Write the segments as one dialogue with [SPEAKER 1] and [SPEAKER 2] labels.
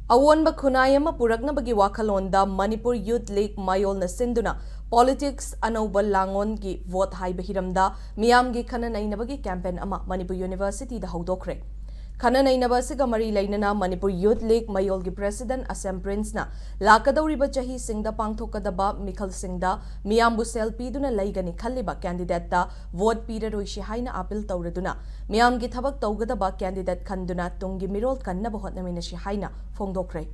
[SPEAKER 1] Awonba khunayama puraknabagi wakhalonda Manipur Youth League Mayol na sinduna politics anauba langon gi vote haiba hiramda miyam gi khana nainabagi campaign ama Manipur University da hawdokre. Khana nainaba siga mari lainana Manipur Youth League Mayol gi President Assam Prince na lakadawriba chahi singda pangthokadaba mikhal singda miyambu sel piduna laigani khalliba candidate da vote piraroi shi haina appeal tawraduna miyam gi thabak tawgadaba candidate khanduna tungi mirol kannaba hotnamina shi haina fongdokre.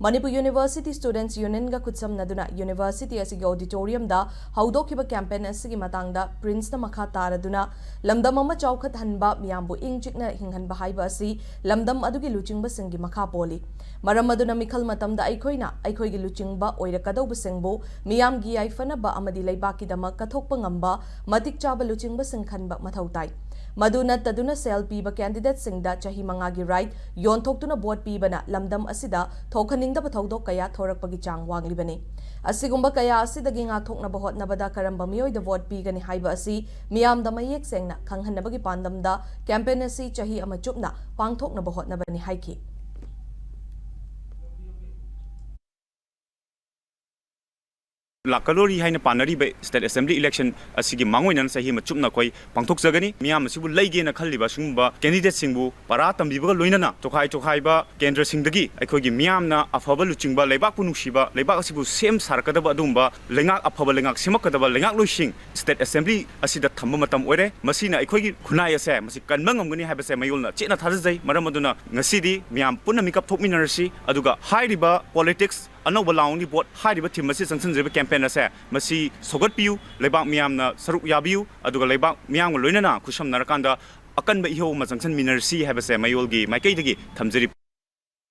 [SPEAKER 1] Manipur University Students Union ga kutsam naduna University asigi auditorium da hawdokiba campaign asigi matangda Prince na makha taraduna lamdam ama chawkhat hanba miyambu ingchikna hinghanba haiba asi lamdam adugi luchingba singi makha poli maram aduna mikhal matamda aikhoigi luchingba oirakadawba singbu miyam gi aifanaba amadi leibaki dama kathokpa ngamba matik chaba luchingba singkhanba mathautai Maduna taduna sel piba candidate singda chahi mangagi right yonthokduna vote pibana lamdam asida thokhaningda bathawdok kaya thorakpagi chang wanglibani asigumba kaya asidagi nga thoknaba hotnabada karamba miyoida vote pigani haiba asi miyamda mayek sengna khanghanabagi pandamda campaign asi chahi ama chupna pangthoknaba hotnabani haiki
[SPEAKER 2] Lakalori haina panari be state assembly election asigi mangoinan sahi machupna koi pangthok jagani miyam asibu leige na khalliba sungba candidate singbu para tambiba loinana tokhai ba kendra singdagi aikhogi miyam na afaba luchingba leibak punungsiba leibak asibu sem sarkadaba adumba lengak afaba lengak simakadaba lengak loising state assembly asida thamba matam oire masina aikhogi khunai ase masi kanbang amgani habase mayolna chena thajai maram aduna ngasidi miyam punna mikap thokminarsi aduga hairiba politics anauba launi bot hairiba thim masi sangsanjeba campaign ase masi sogot piu leibak miyamna saruk yabiu aduga leibak miyam loinana khusam narakanda akanba iho ma sangsan minersi habase mayolgi maikai dagi thamjari